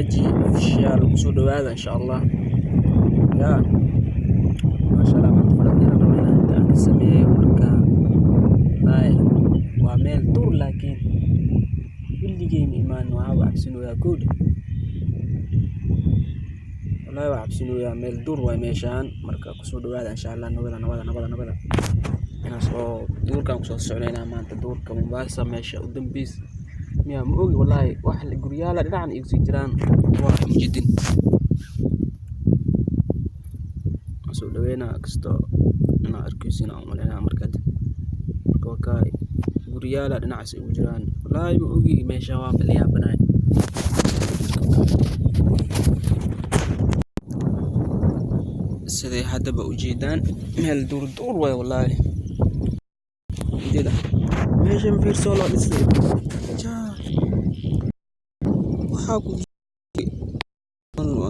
حاجي official kusoo dhawaada insha Allah ya masha Allah man faradina rabina intaan ka sameeyo marka waa meel dur laakiin kulligeen imaan waa cabsinoya good wallahi waa cabsinoya meel dur way meeshaan marka kusoo dhawaada insha Allah nabada inaas oo durkan kusoo soconayna maanta durka Mombasa meesha u dambeys miya ma ogi wallahi wax la guryaala dhinacan igu sii jiraan waa jidin soo dhaweena kasto ina arkaysiina umalena markaad kookaay guryaala dhinacaas igu jiraan wallahi ma ogi meesha waa baliya banay sidee hadaba u jeedaan meel dur way wallahi meesha fiirso loo dhisay waxaa ku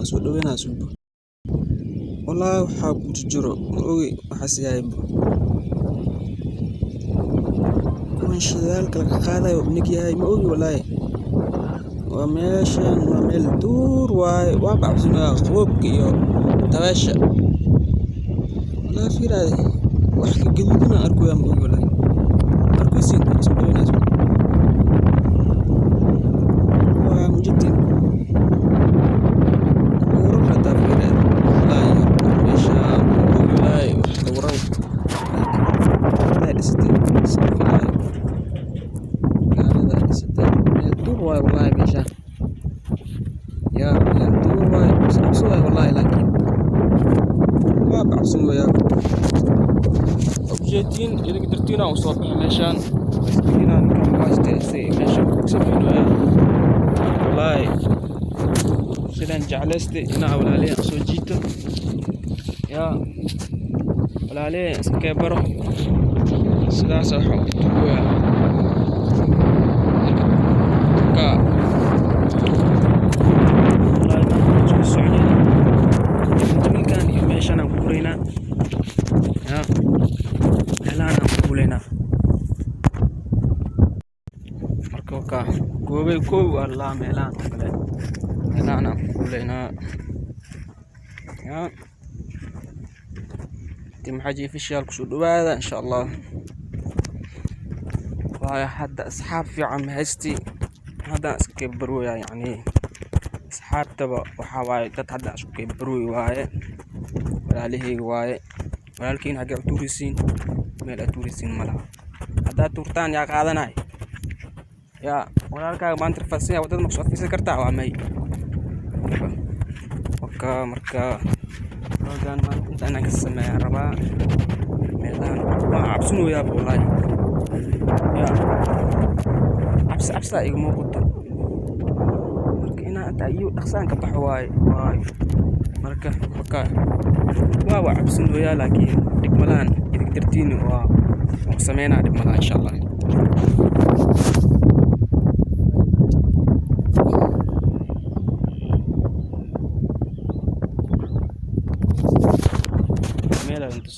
soo dhaweena suubo wallahi waxaa ku jiro ma ogi waxaas yahay kuwan shidaalka laga qaadayo nig yahay ma ogi wallahi waa meeshan waa meel dur waay waa bacsinaa qoobka iyo dabeesha wallahi fiiraade wax ka gaduudna arkoya ma ogi wallahi arkaysiin soo dhaweena waa mujidin والله مشان يا الدور سوى والله لكن ما بعصم ويا أبجدين إذا قدرتينا وصوب مشان هنا نكمل واجتي مشان كسبنا والله سلان جعلستي هنا ولا ليه سوجيته يا ولا ليه سكبره سلاسة ويا goobay koow Allah meelaan kale meelaana kuleyna ya tim haji official kusoo dhawaada insha Allah waa hadda asxaab fiican haysti hadda iska barooya yani asxaabtaba waxa waaye dad hadda iska barooy waaye walaalihii waaye walaalkiin haga tuurisiin meel tuurisiin malaha hadda tuurtaan yaa qaadanay يا walaalkaaga maanta farsiya wadada ma soo fiisan kartaa waa may marka rogan maanta inaan ka sameeyo rabaa meelaan waa cabsinoya wallahi ya cabsa igu muuqato marka inaan inta iyo dhaqsaan ka baxo waay marka waa cabsinoya laakiin dhigmalaan idin dartiin waa sameynaa dhigmalaan insha Allah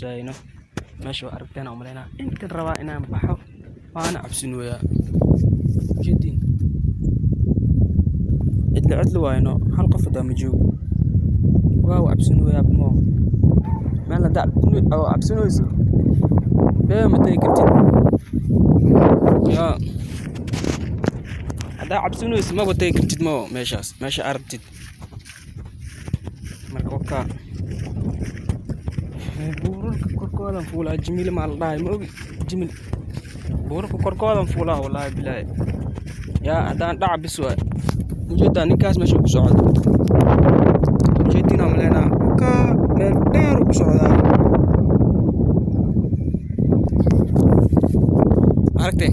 زينه ماشي وعرفتنا وملينا انت الروا انا بحو وانا عبسنويا جدين ادلعت له وينو حلقه فدا مجوب واو عبسنويا بمو ما لا دع او عبسنويس بيه متى كنت يا هذا عبسنويس ما بتي كنت مو ماشي عرفتي مركوكا buurarka korkoodan fuulaa jimiil ma la dhahay ma ogi jimiil buurarka korkoodan fuulaa wallahi bilaahi yaa hadaan dhac bis waay ujeeda ninkaas meesha ku socdo ujeedina malena ka meel dheer ku socdaa aragtay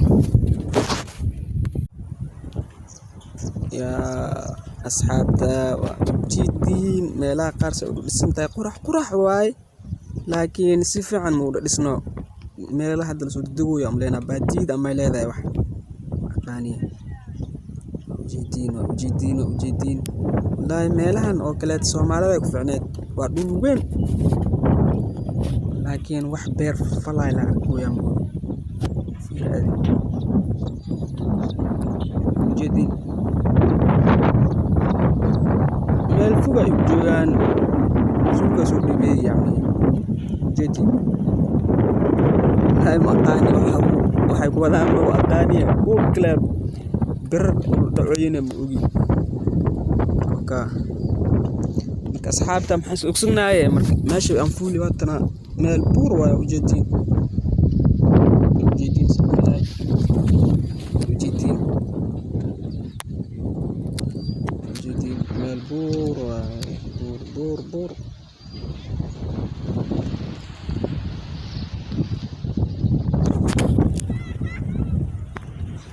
yaa asxaabta waa jidin meelaha qaar soo dhisantahay qurax waay laakiin si fiican ma u dhisno meelaha hadda la soo degooyo amleena baadiida ama leedahay wax aqaani ujeedin wallahi meelahan oo kale Soomaalida ku fiicneed waa dhul weyn laakiin wax beer falay la arkoya ujeedin suuqa ay joogaan suuqaas u dhibay yani jeedi hay maqaani waxay ku wadaan loo aqaaniya ul kale bir dhacooyina ma ogi marka asxaabta maxay ogsanaayeen marka meesha aan fuuli waatana meel buur waa ujeedin sabay ujeedin meel buur waa buur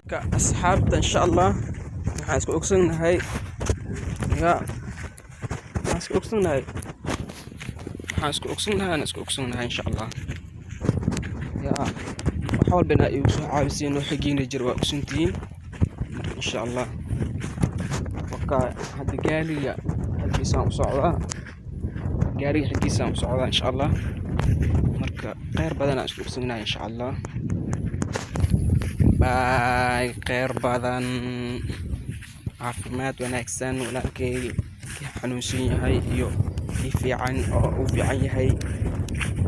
ka asxaabta insha Allah waxaan isku ogsanahay ya waxaan isku ogsanahay insha Allah ya wax walbana ay u soo caawisiin waxay geeyna jir waa ogsantiin insha Allah waka hada gaariga halkiisaan u socdaa insha Allah marka qeyr badan aan isku ogsanahay insha Allah باي خير بدن عافمات wanaagsan walaalkay xanuunsan yahay iyo fiican oo u fiican yahay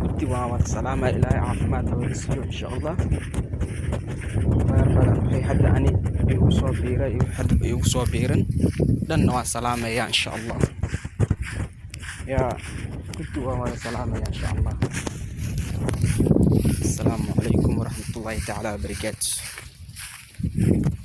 gudi waa wada salaama ilaahay caafimaad hawaysiyo insha Allah khayr badan waxay hadda ani igu soo biiray iyo hadda igu soo biiran dhanna waa salaamaya insha Allah ya gudi waa wada salaamaya insha Allah السلام عليكم ورحمة الله تعالى وبركاته.